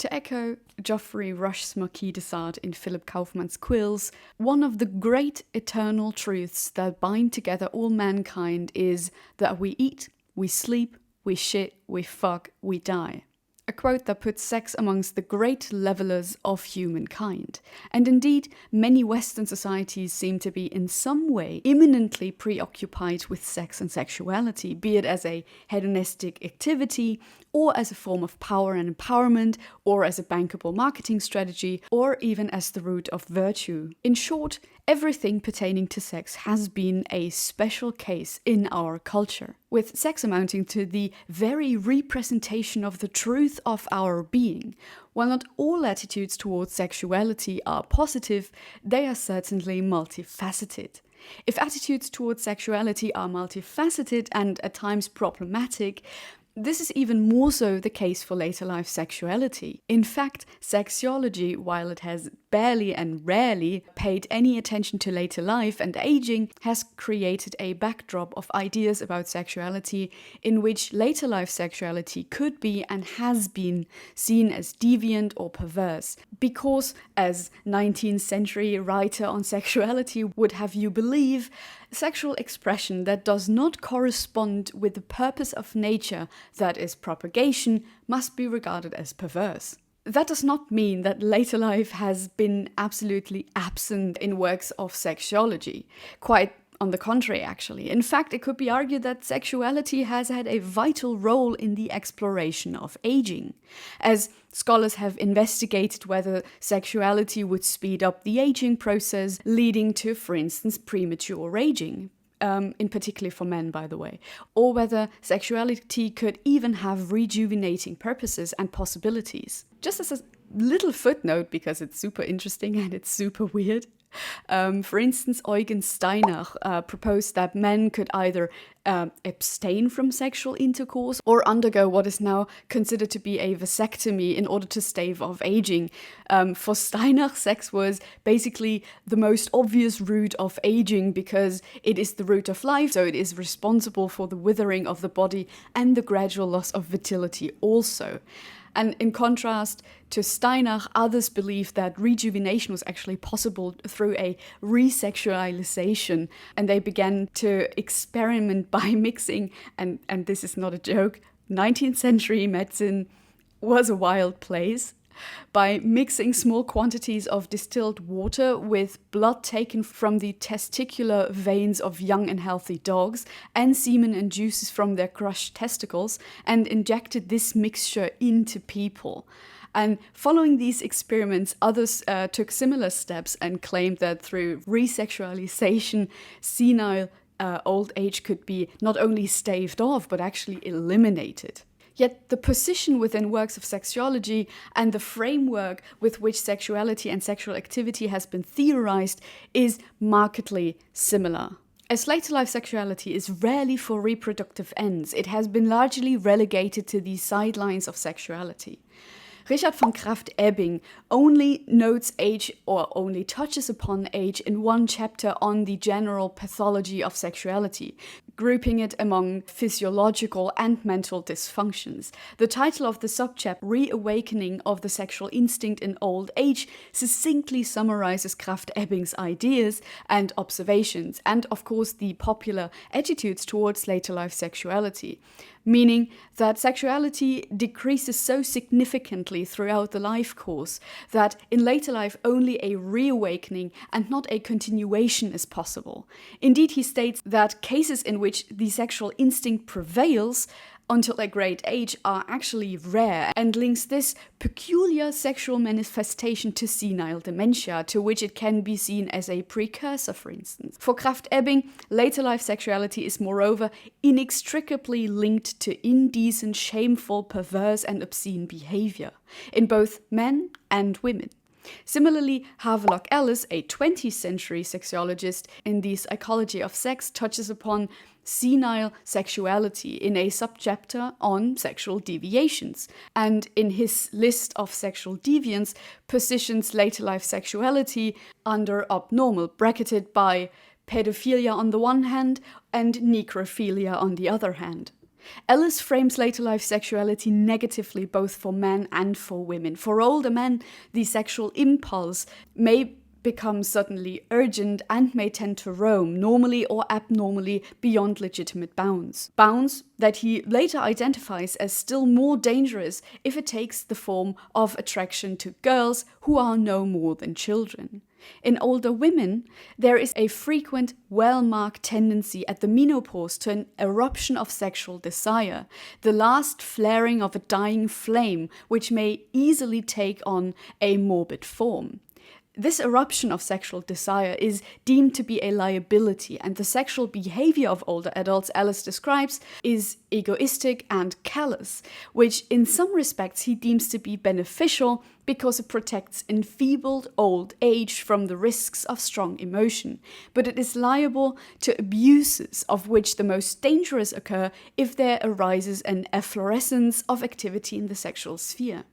To echo Geoffrey Rush's Marquis de Sade in Philip Kaufman's Quills, one of the great eternal truths that bind together all mankind is that we eat, we sleep, we shit, we fuck, we die. A quote that puts sex amongst the great levelers of humankind. And indeed, many Western societies seem to be in some way imminently preoccupied with sex and sexuality, be it as a hedonistic activity, or as a form of power and empowerment, or as a bankable marketing strategy, or even as the root of virtue. In short, everything pertaining to sex has been a special case in our culture, with sex amounting to the very representation of the truth of our being. While not all attitudes towards sexuality are positive, they are certainly multifaceted. If attitudes towards sexuality are multifaceted and at times problematic, this is even more so the case for later life sexuality. In fact, sexology, while it has barely and rarely paid any attention to later life and aging, has created a backdrop of ideas about sexuality in which later life sexuality could be and has been seen as deviant or perverse. Because, as 19th century writer on sexuality would have you believe, sexual expression that does not correspond with the purpose of nature, that is propagation, must be regarded as perverse. That does not mean that later life has been absolutely absent in works of sexology. Quite on the contrary, actually. In fact, it could be argued that sexuality has had a vital role in the exploration of aging, as scholars have investigated whether sexuality would speed up the aging process, leading to, for instance, premature aging. In particular for men, by the way, or whether sexuality could even have rejuvenating purposes and possibilities. Just as a little footnote, because it's super interesting and it's super weird, for instance, Eugen Steinach proposed that men could either abstain from sexual intercourse or undergo what is now considered to be a vasectomy in order to stave off aging. For Steinach, sex was basically the most obvious route of aging because it is the root of life, so it is responsible for the withering of the body and the gradual loss of fertility also. And in contrast to Steinach, others believed that rejuvenation was actually possible through a resexualization, and they began to experiment by mixing, and this is not a joke, 19th century medicine was a wild place, by mixing small quantities of distilled water with blood taken from the testicular veins of young and healthy dogs and semen and juices from their crushed testicles, and injected this mixture into people. And following these experiments, others took similar steps and claimed that through resexualization, senile old age could be not only staved off, but actually eliminated. Yet the position within works of sexology and the framework with which sexuality and sexual activity has been theorized is markedly similar. As later life sexuality is rarely for reproductive ends, it has been largely relegated to the sidelines of sexuality. Richard von Krafft-Ebing only notes age or only touches upon age in one chapter on the general pathology of sexuality, grouping it among physiological and mental dysfunctions. The title of the subchapter, Reawakening of the Sexual Instinct in Old Age, succinctly summarizes Krafft-Ebing's ideas and observations, and of course the popular attitudes towards later life sexuality, meaning that sexuality decreases so significantly throughout the life course that in later life only a reawakening and not a continuation is possible. Indeed, he states that cases in which the sexual instinct prevails until a great age are actually rare, and links this peculiar sexual manifestation to senile dementia, to which it can be seen as a precursor, for instance. For Krafft-Ebing, later life sexuality is moreover inextricably linked to indecent, shameful, perverse and obscene behavior in both men and women. Similarly, Havelock Ellis, a 20th century sexologist in the Psychology of Sex, touches upon senile sexuality in a subchapter on sexual deviations, and in his list of sexual deviants positions later life sexuality under abnormal, bracketed by pedophilia on the one hand and necrophilia on the other hand. Ellis frames later life sexuality negatively both for men and for women. For older men, the sexual impulse may become suddenly urgent and may tend to roam, normally or abnormally, beyond legitimate bounds. Bounds that he later identifies as still more dangerous if it takes the form of attraction to girls who are no more than children. In older women, there is a frequent, well-marked tendency at the menopause to an eruption of sexual desire, the last flaring of a dying flame, which may easily take on a morbid form. This eruption of sexual desire is deemed to be a liability, and the sexual behavior of older adults Ellis describes is egoistic and callous, which in some respects he deems to be beneficial because it protects enfeebled old age from the risks of strong emotion. But it is liable to abuses, of which the most dangerous occur if there arises an efflorescence of activity in the sexual sphere.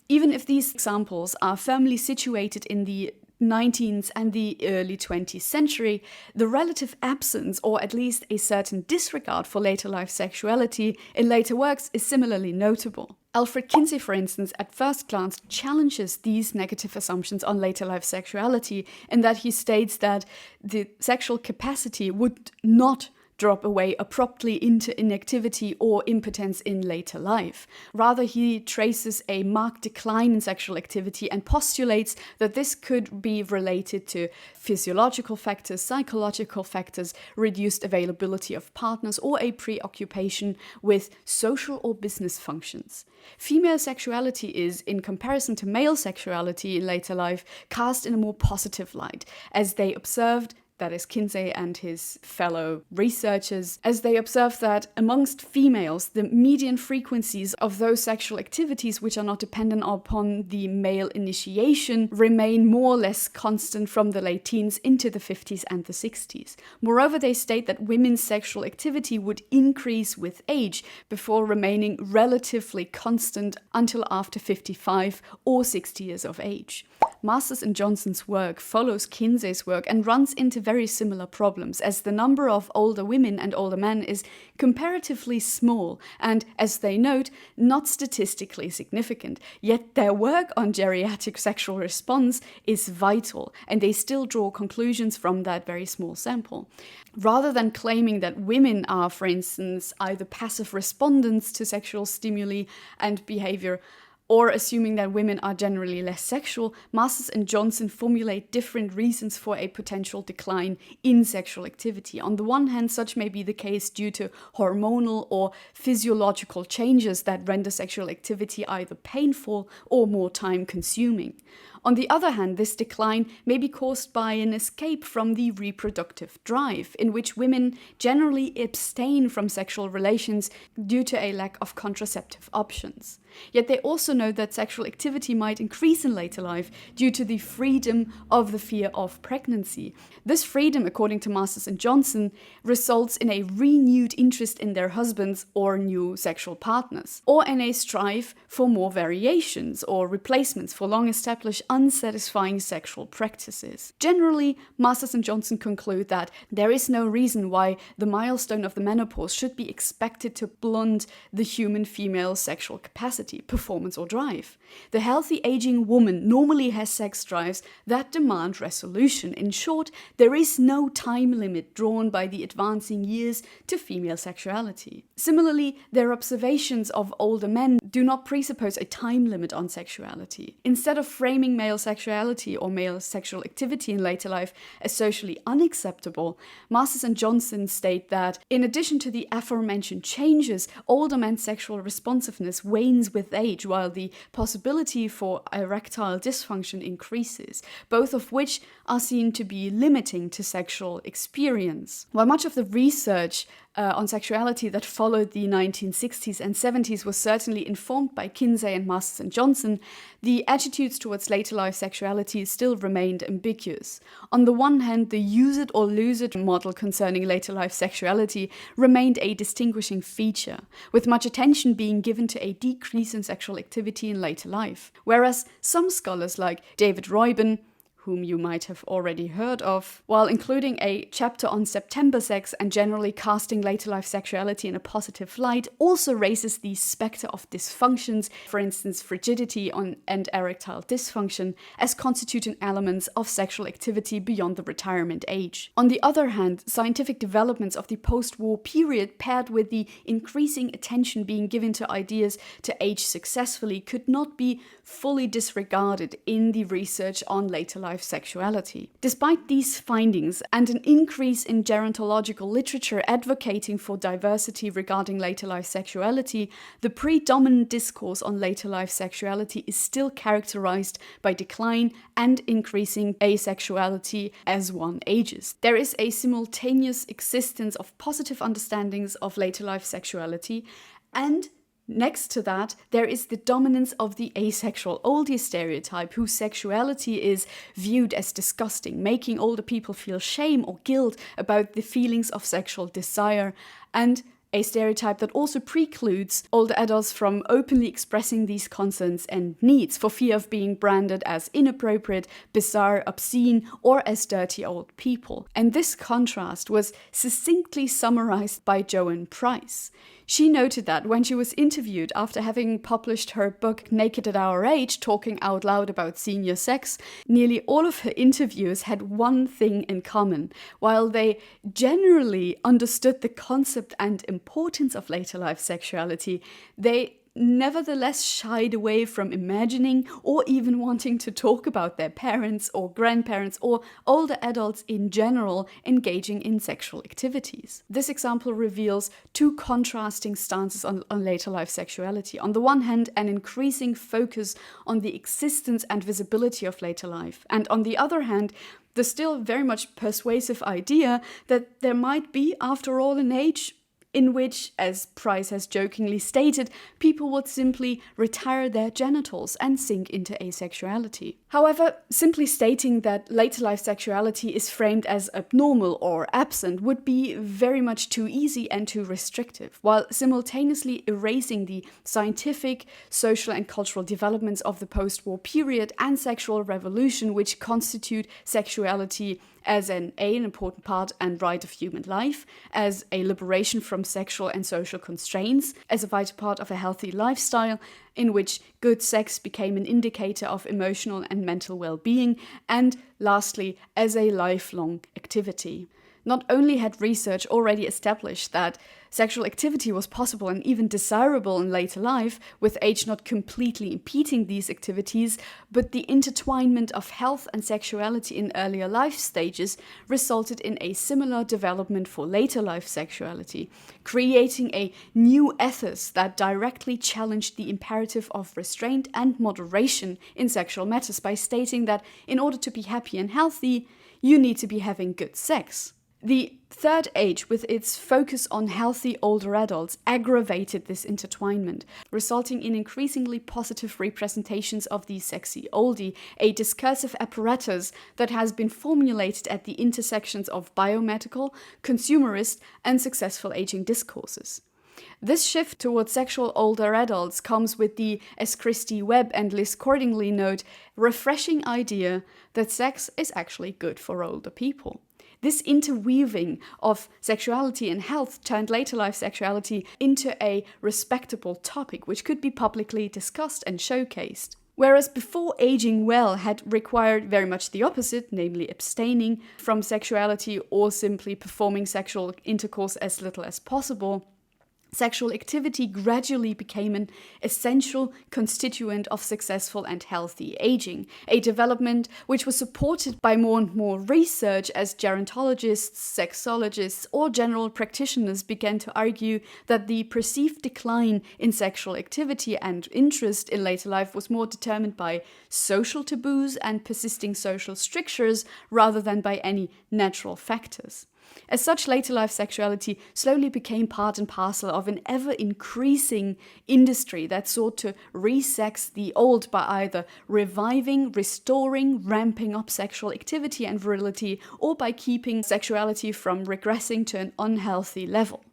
Even if these examples are firmly situated in the 19th and the early 20th century, the relative absence, or at least a certain disregard for later life sexuality in later works is similarly notable. Alfred Kinsey, for instance, at first glance challenges these negative assumptions on later life sexuality in that he states that the sexual capacity would not drop away abruptly into inactivity or impotence in later life. Rather, he traces a marked decline in sexual activity and postulates that this could be related to physiological factors, psychological factors, reduced availability of partners, or a preoccupation with social or business functions. Female sexuality is, in comparison to male sexuality in later life, cast in a more positive light, as they observed, that is Kinsey and his fellow researchers, as they observe that amongst females, the median frequencies of those sexual activities which are not dependent upon the male initiation remain more or less constant from the late teens into the 50s and the 60s. Moreover, they state that women's sexual activity would increase with age before remaining relatively constant until after 55 or 60 years of age. Masters and Johnson's work follows Kinsey's work and runs into very similar problems, as the number of older women and older men is comparatively small and, as they note, not statistically significant. Yet their work on geriatric sexual response is vital, and they still draw conclusions from that very small sample. Rather than claiming that women are, for instance, either passive respondents to sexual stimuli and behavior, or assuming that women are generally less sexual, Masters and Johnson formulate different reasons for a potential decline in sexual activity. On the one hand, such may be the case due to hormonal or physiological changes that render sexual activity either painful or more time-consuming. On the other hand, this decline may be caused by an escape from the reproductive drive, in which women generally abstain from sexual relations due to a lack of contraceptive options. Yet they also note that sexual activity might increase in later life due to the freedom of the fear of pregnancy. This freedom, according to Masters and Johnson, results in a renewed interest in their husbands or new sexual partners, or in a strive for more variations or replacements for long-established unsatisfying sexual practices. Generally, Masters and Johnson conclude that there is no reason why the milestone of the menopause should be expected to blunt the human female sexual capacity, performance, or drive. The healthy aging woman normally has sex drives that demand resolution. In short, there is no time limit drawn by the advancing years to female sexuality. Similarly, their observations of older men do not presuppose a time limit on sexuality. Instead of framing male sexuality or male sexual activity in later life as socially unacceptable, Masters and Johnson state that, in addition to the aforementioned changes, older men's sexual responsiveness wanes with age, while the possibility for erectile dysfunction increases, both of which are seen to be limiting to sexual experience. While much of the research on sexuality that followed the 1960s and 70s was certainly informed by Kinsey and Masters and Johnson, the attitudes towards later life sexuality still remained ambiguous. On the one hand, the use it or lose it model concerning later life sexuality remained a distinguishing feature, with much attention being given to a decrease in sexual activity in later life. Whereas some scholars like David Reuben, whom you might have already heard of, while including a chapter on September sex and generally casting later life sexuality in a positive light, also raises the specter of dysfunctions, for instance frigidity and erectile dysfunction, as constituting elements of sexual activity beyond the retirement age. On the other hand, scientific developments of the post-war period, paired with the increasing attention being given to ideas to age successfully, could not be fully disregarded in the research on later life sexuality. Despite these findings and an increase in gerontological literature advocating for diversity regarding later life sexuality, the predominant discourse on later life sexuality is still characterized by decline and increasing asexuality as one ages. There is a simultaneous existence of positive understandings of later life sexuality, and next to that, there is the dominance of the asexual oldie stereotype, whose sexuality is viewed as disgusting, making older people feel shame or guilt about the feelings of sexual desire, and a stereotype that also precludes older adults from openly expressing these concerns and needs for fear of being branded as inappropriate, bizarre, obscene, or as dirty old people. And this contrast was succinctly summarized by Joan Price. She noted that when she was interviewed after having published her book Naked at Our Age, talking out loud about senior sex, nearly all of her interviews had one thing in common. While they generally understood the concept and importance of later life sexuality, they nevertheless shied away from imagining or even wanting to talk about their parents or grandparents or older adults in general engaging in sexual activities. This example reveals two contrasting stances on later life sexuality. On the one hand, an increasing focus on the existence and visibility of later life, and on the other hand, the still very much persuasive idea that there might be, after all, an age in which, as Price has jokingly stated, people would simply retire their genitals and sink into asexuality. However, simply stating that later life sexuality is framed as abnormal or absent would be very much too easy and too restrictive, while simultaneously erasing the scientific, social and cultural developments of the post-war period and sexual revolution, which constitute sexuality as an important part and right of human life, as a liberation from sexual and social constraints, as a vital part of a healthy lifestyle, in which good sex became an indicator of emotional and mental well-being, and lastly, as a lifelong activity. Not only had research already established that sexual activity was possible and even desirable in later life, with age not completely impeding these activities, but the intertwinement of health and sexuality in earlier life stages resulted in a similar development for later life sexuality, creating a new ethos that directly challenged the imperative of restraint and moderation in sexual matters by stating that in order to be happy and healthy, you need to be having good sex. The third age, with its focus on healthy older adults, aggravated this intertwinement, resulting in increasingly positive representations of the sexy oldie, a discursive apparatus that has been formulated at the intersections of biomedical, consumerist, and successful aging discourses. This shift towards sexual older adults comes with the, as Christy Webb and Liz Cordingley note, refreshing idea that sex is actually good for older people. This interweaving of sexuality and health turned later life sexuality into a respectable topic which could be publicly discussed and showcased. Whereas before, aging well had required very much the opposite, namely abstaining from sexuality or simply performing sexual intercourse as little as possible, sexual activity gradually became an essential constituent of successful and healthy aging, a development which was supported by more and more research as gerontologists, sexologists, or general practitioners began to argue that the perceived decline in sexual activity and interest in later life was more determined by social taboos and persisting social strictures rather than by any natural factors. As such, later life sexuality slowly became part and parcel of an ever-increasing industry that sought to resex the old by either reviving, restoring, ramping up sexual activity and virility, or by keeping sexuality from regressing to an unhealthy level.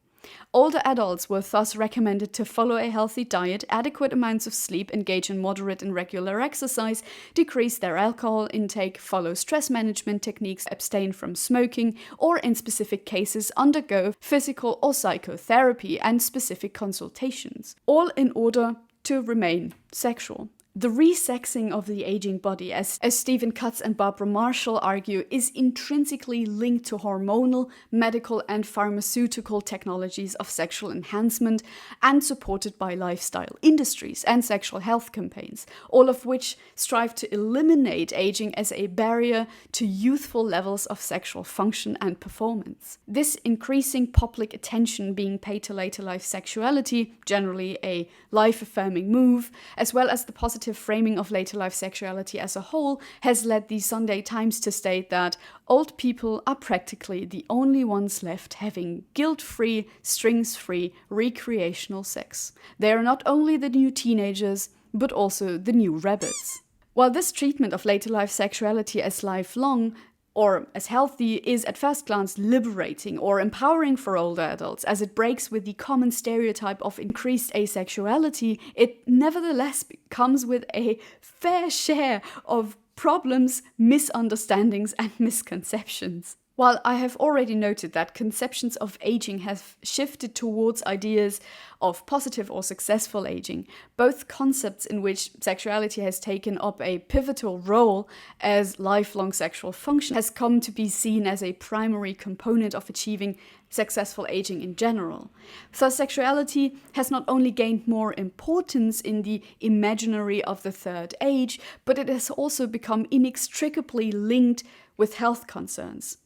Older adults were thus recommended to follow a healthy diet, adequate amounts of sleep, engage in moderate and regular exercise, decrease their alcohol intake, follow stress management techniques, abstain from smoking, or in specific cases undergo physical or psychotherapy and specific consultations, all in order to remain sexual. The resexing of the aging body, as Stephen Cutts and Barbara Marshall argue, is intrinsically linked to hormonal, medical, and pharmaceutical technologies of sexual enhancement and supported by lifestyle industries and sexual health campaigns, all of which strive to eliminate aging as a barrier to youthful levels of sexual function and performance. This increasing public attention being paid to later life sexuality, generally a life-affirming move, as well as the positive framing of later life sexuality as a whole, has led the Sunday Times to state that old people are practically the only ones left having guilt-free, strings-free, recreational sex. They are not only the new teenagers, but also the new rabbits. While this treatment of later life sexuality as lifelong or as healthy is at first glance liberating or empowering for older adults, as it breaks with the common stereotype of increased asexuality, it nevertheless comes with a fair share of problems, misunderstandings, and misconceptions. While I have already noted that conceptions of aging have shifted towards ideas of positive or successful aging, both concepts in which sexuality has taken up a pivotal role as lifelong sexual function has come to be seen as a primary component of achieving successful aging in general. Thus, sexuality has not only gained more importance in the imaginary of the third age, but it has also become inextricably linked with health concerns.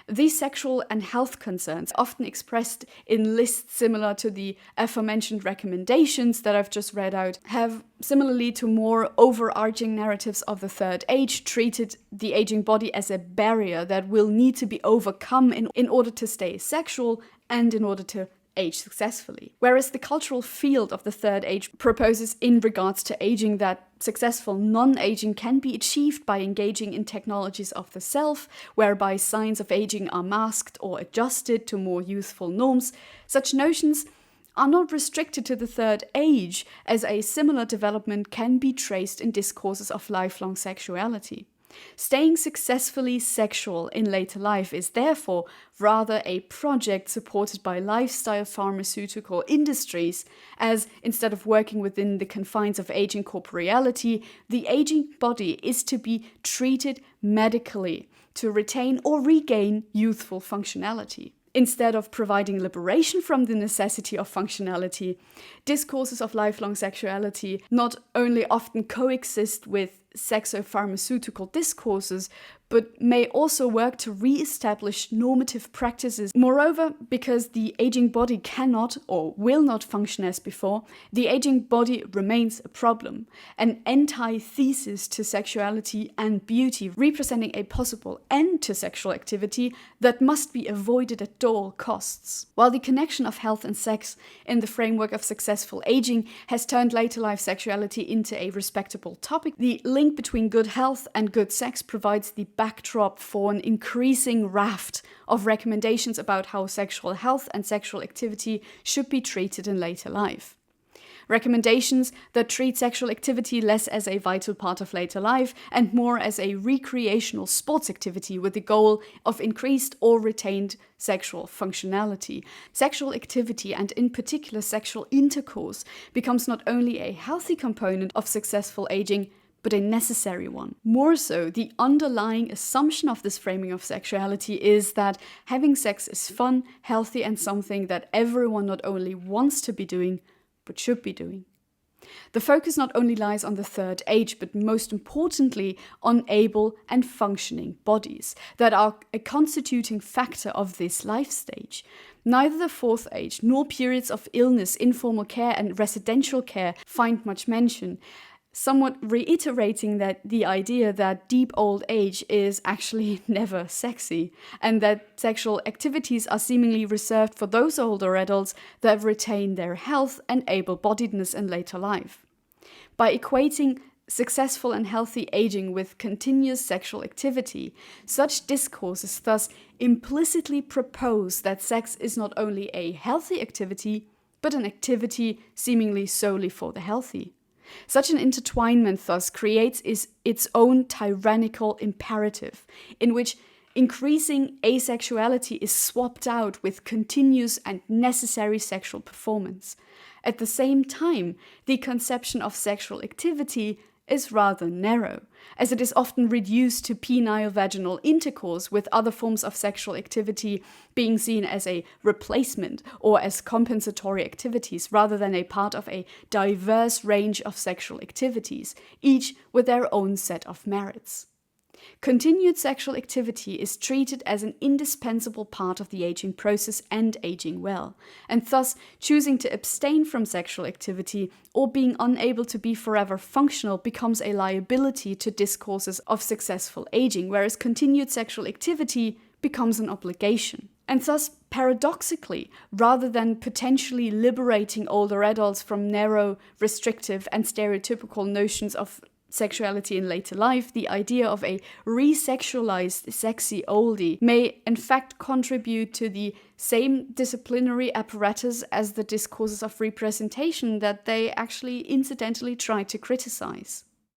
These sexual and health concerns, often expressed in lists similar to the aforementioned recommendations that I've just read out, have, similarly to more overarching narratives of the third age, treated the aging body as a barrier that will need to be overcome in order to stay sexual and in order to age successfully. Whereas the cultural field of the third age proposes in regards to aging that successful non-aging can be achieved by engaging in technologies of the self, whereby signs of aging are masked or adjusted to more youthful norms, such notions are not restricted to the third age, as a similar development can be traced in discourses of lifelong sexuality. Staying successfully sexual in later life is therefore rather a project supported by lifestyle pharmaceutical industries, as instead of working within the confines of aging corporeality, the aging body is to be treated medically to retain or regain youthful functionality. Instead of providing liberation from the necessity of functionality, discourses of lifelong sexuality not only often coexist with sexopharmaceutical discourses, but may also work to re-establish normative practices. Moreover, because the aging body cannot or will not function as before, the aging body remains a problem, an antithesis to sexuality and beauty, representing a possible end to sexual activity that must be avoided at all costs. While the connection of health and sex in the framework of successful aging has turned later life sexuality into a respectable topic, the link between good health and good sex provides the backdrop for an increasing raft of recommendations about how sexual health and sexual activity should be treated in later life. Recommendations that treat sexual activity less as a vital part of later life and more as a recreational sports activity with the goal of increased or retained sexual functionality. Sexual activity, and in particular sexual intercourse, becomes not only a healthy component of successful aging, but a necessary one. More so, the underlying assumption of this framing of sexuality is that having sex is fun, healthy, and something that everyone not only wants to be doing, but should be doing. The focus not only lies on the third age, but most importantly on able and functioning bodies that are a constituting factor of this life stage. Neither the fourth age nor periods of illness, informal care, and residential care find much mention, somewhat reiterating that the idea that deep old age is actually never sexy, and that sexual activities are seemingly reserved for those older adults that retain their health and able-bodiedness in later life. By equating successful and healthy aging with continuous sexual activity, such discourses thus implicitly propose that sex is not only a healthy activity, but an activity seemingly solely for the healthy. Such an intertwinement thus creates its own tyrannical imperative, in which increasing asexuality is swapped out with continuous and necessary sexual performance. At the same time, the conception of sexual activity is rather narrow, as it is often reduced to penile vaginal intercourse, with other forms of sexual activity being seen as a replacement or as compensatory activities rather than a part of a diverse range of sexual activities, each with their own set of merits. Continued sexual activity is treated as an indispensable part of the aging process and aging well, and thus choosing to abstain from sexual activity or being unable to be forever functional becomes a liability to discourses of successful aging, whereas continued sexual activity becomes an obligation. And thus, paradoxically, rather than potentially liberating older adults from narrow, restrictive, and stereotypical notions of sexuality in later life, the idea of a resexualized sexy oldie may in fact contribute to the same disciplinary apparatus as the discourses of representation that they actually incidentally try to criticize.